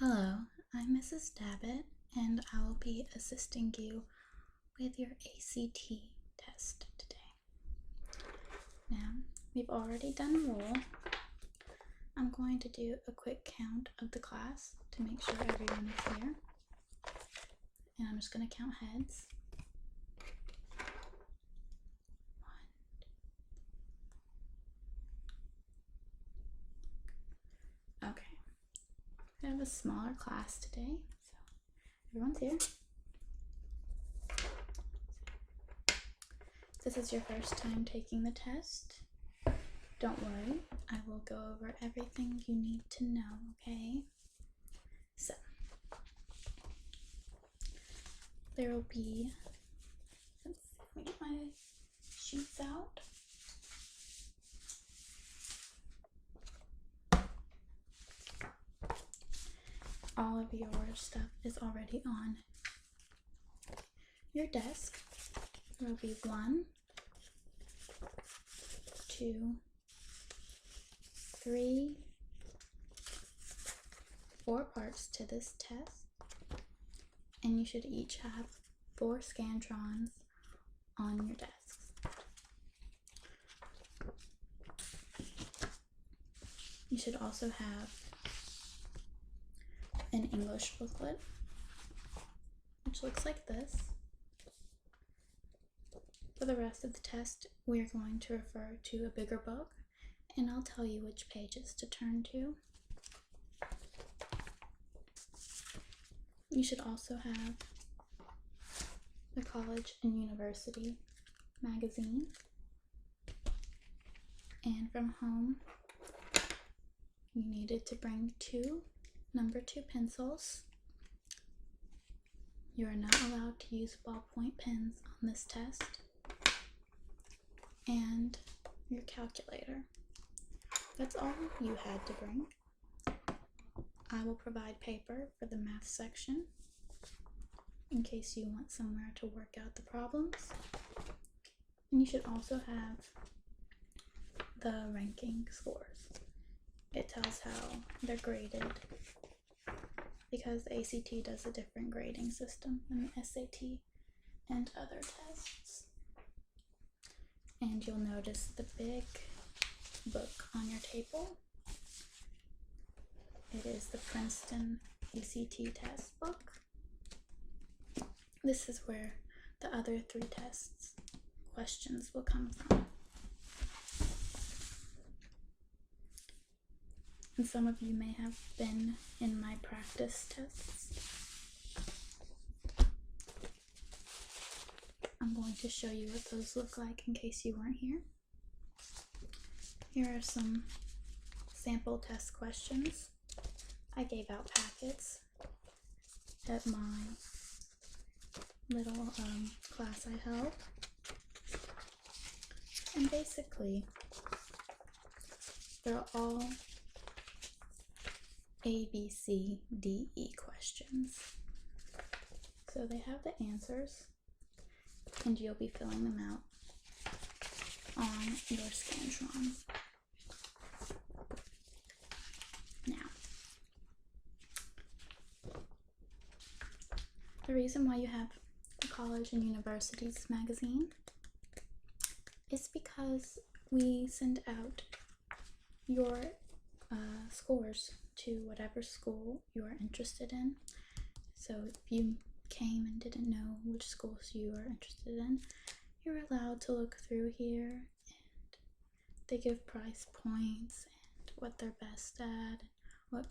Hello, I'm Mrs. Dabbit, and I will be assisting you with your ACT test today. Now, we've already done roll. I'm going to do a quick count of the class to make sure everyone is here. And I'm just going to count heads. 1. Okay. I have a smaller class today, so everyone's here. This is your first time taking the test. Don't worry, I will go over everything you need to know, okay? So, there will be, let me get my sheets out. All of your stuff is already on your desk. There will be 1, 2, 3, 4 parts to this test, and you should each have 4 Scantrons on your desks. You should also have an English booklet, which looks like this. For the rest of the test, we are going to refer to a bigger book, and I'll tell you which pages to turn to. You should also have the college and university magazine. And from home, you needed to bring 2 number 2 pencils. You are not allowed to use ballpoint pens on this test. And your calculator. That's all you had to bring. I will provide paper for the math section in case you want somewhere to work out the problems. And you should also have the ranking scores. It tells how they're graded because the ACT does a different grading system than the SAT and other tests. And you'll notice the big book on your table. It is the Princeton ACT test book. This is where the other 3 tests questions will come from. And some of you may have been in my practice tests. I'm going to show you what those look like in case you weren't here. Here are some sample test questions. I gave out packets at my little class I held. And basically, they're all A, B, C, D, E questions. So they have the answers, and you'll be filling them out on your Scantron. Now, the reason why you have the college and universities magazine is because we send out your scores to whatever school you are interested in. So if you came and didn't know which schools you are interested in, you're allowed to look through here, and they give price points and what they're best at, what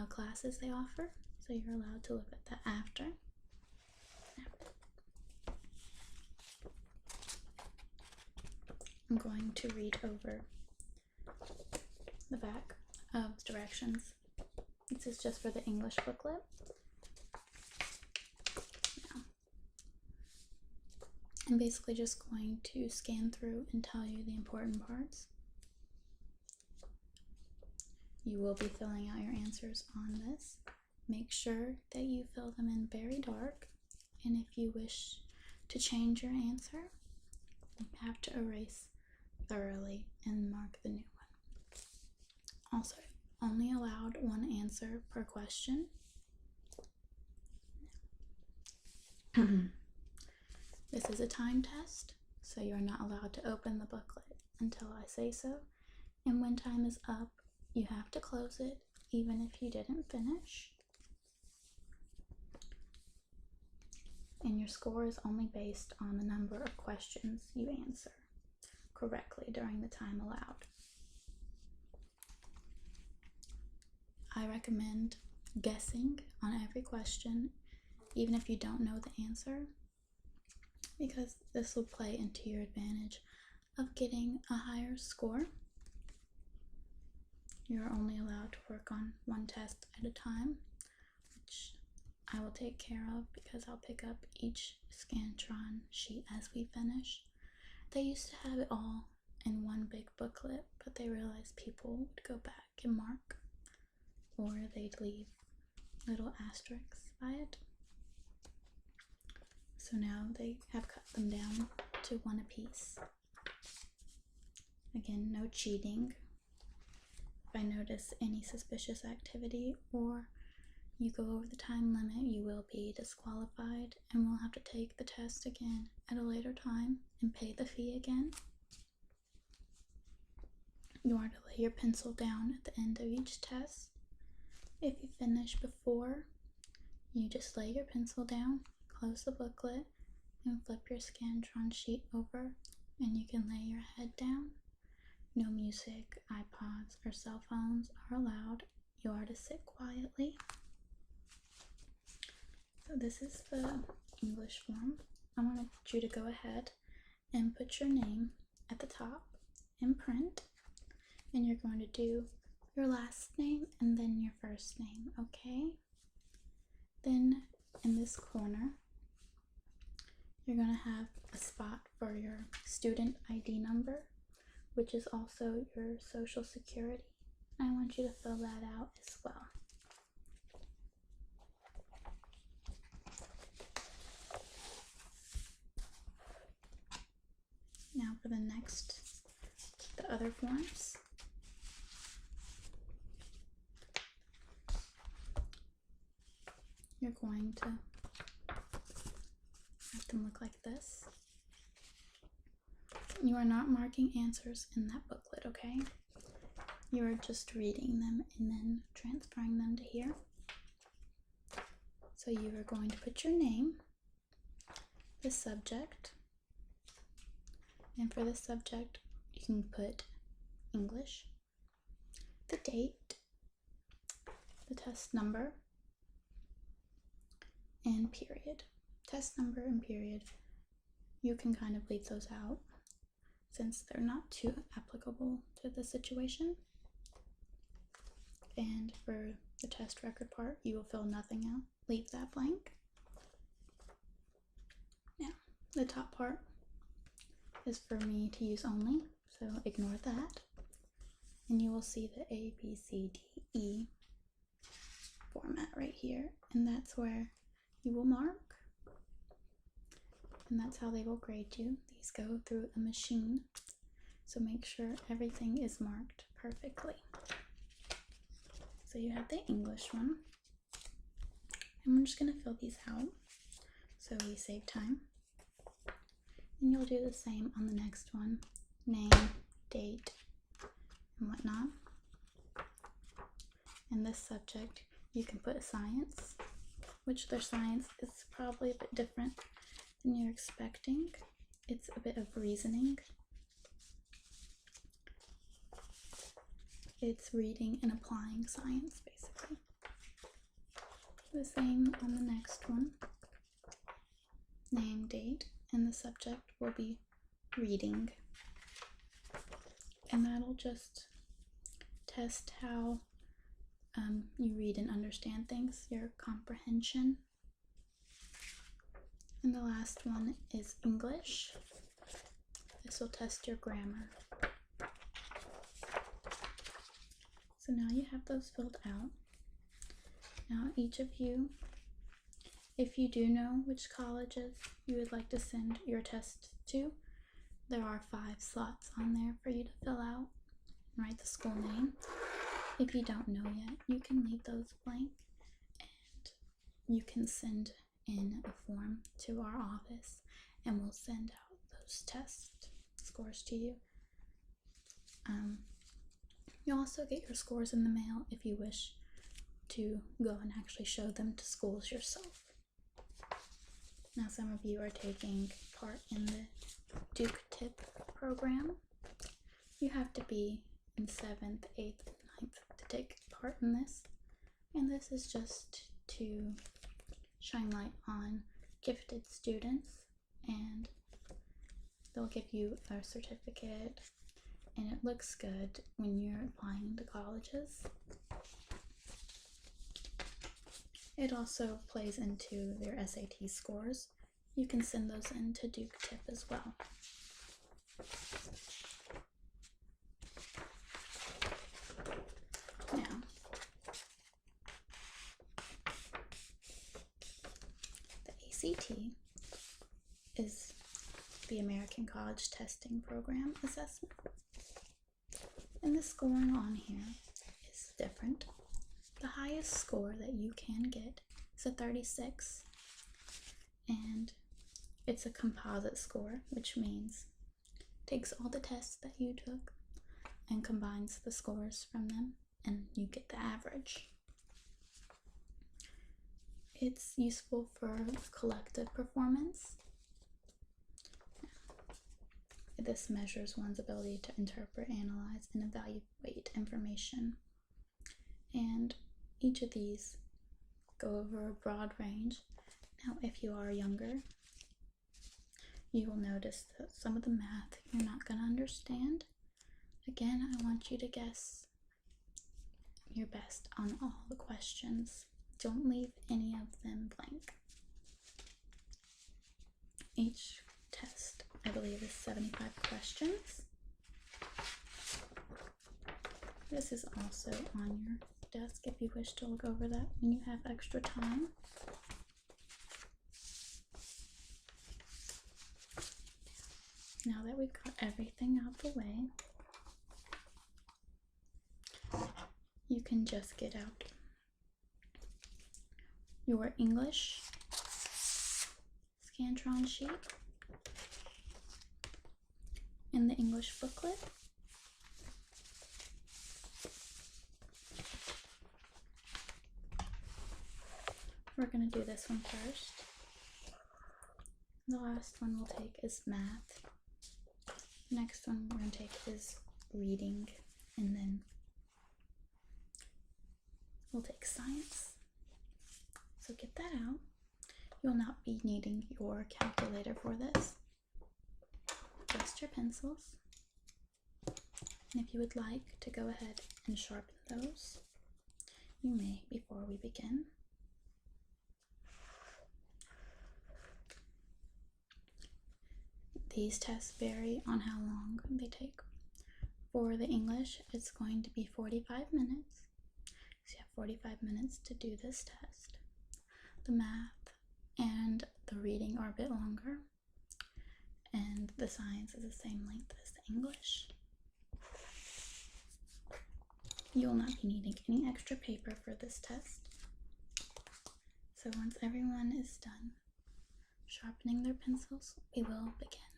classes they offer. So you're allowed to look at that after. I'm going to read over the back of the directions. This is just for the English booklet. Now, I'm basically just going to scan through and tell you the important parts. You will be filling out your answers on this. Make sure that you fill them in very dark, and if you wish to change your answer, you have to erase thoroughly and mark the new one. Also, only allowed one answer per question. This is a time test, so you're not allowed to open the booklet until I say so. And when time is up, you have to close it, even if you didn't finish. And your score is only based on the number of questions you answer correctly during the time allowed. I recommend guessing on every question, even if you don't know the answer, because this will play into your advantage of getting a higher score. You're only allowed to work on one test at a time, which I will take care of because I'll pick up each Scantron sheet as we finish. They used to have it all in one big booklet, but they realized people would go back and mark, or they'd leave little asterisks by it. So now they have cut them down to one apiece. Again, no cheating. If I notice any suspicious activity or you go over the time limit, you will be disqualified and will have to take the test again at a later time and pay the fee again. You are to lay your pencil down at the end of each test. If you finish before, you just lay your pencil down, close the booklet, and flip your Scantron sheet over, and you can lay your head down. No music, iPods, or cell phones are allowed. You are to sit quietly. So this is the English form. I want you to go ahead and put your name at the top in print, and you're going to do your last name and then your first name, okay? Then in this corner, you're going to have a spot for your student ID number, which is also your social security. I want you to fill that out as well. Now for the other forms. You're going to have them look like this. You are not marking answers in that booklet, okay? You are just reading them and then transferring them to here. So you are going to put your name, the subject, and for the subject you can put English, the date, the test number, and period. Test number and period, you can kind of leave those out since they're not too applicable to the situation. And for the test record part, you will fill nothing out. Leave that blank. Now, the top part is for me to use only, so ignore that. And you will see the A, B, C, D, E format right here. And that's where you will mark. And that's how they will grade you. These go through a machine, so make sure everything is marked perfectly. So you have the English one, and we're just going to fill these out so we save time. And you'll do the same on the next one, name, date, and whatnot. And this subject, you can put science, which their science is probably a bit different than you're expecting. It's a bit of reasoning. It's reading and applying science, basically. The same on the next one. Name, date, and the subject will be reading. And that'll just test how you read and understand things, your comprehension. And the last one is English. This will test your grammar. So now you have those filled out. Now each of you, if you do know which colleges you would like to send your test to, there are 5 slots on there for you to fill out and write the school name. If you don't know yet, you can leave those blank and you can send in a form to our office and we'll send out those test scores to you. You'll also get your scores in the mail if you wish to go and actually show them to schools yourself. Now, some of you are taking part in the Duke Tip program. You have to be in 7th, 8th, and 9th to take part in this. And this is just to shine light on gifted students, and they'll give you a certificate, and it looks good when you're applying to colleges. It also plays into their SAT scores. You can send those in to Duke Tip as well. Now, the ACT is the American College Testing Program assessment. And the scoring on here is different. The highest score that you can get is a 36, and it's a composite score, which means it takes all the tests that you took and combines the scores from them, and you get the average. It's useful for collective performance. This measures one's ability to interpret, analyze, and evaluate information. And each of these go over a broad range. Now, if you are younger, you will notice that some of the math you're not going to understand. Again, I want you to guess your best on all the questions. Don't leave any of them blank. Each test, I believe, is 75 questions. This is also on your desk if you wish to look over that when you have extra time. Now that we've got everything out the way, you can just get out your English Scantron sheet and the English booklet. We're going to do this one first. The last one we'll take is math. The next one we're going to take is reading, and then we'll take science. So get that out. You'll not be needing your calculator for this. Just your pencils. And if you would like to go ahead and sharpen those, you may before we begin. These tests vary on how long they take. For the English, it's going to be 45 minutes. So you have 45 minutes to do this test. The math and the reading are a bit longer, and the science is the same length as the English. You will not be needing any extra paper for this test. So once everyone is done sharpening their pencils, we will begin.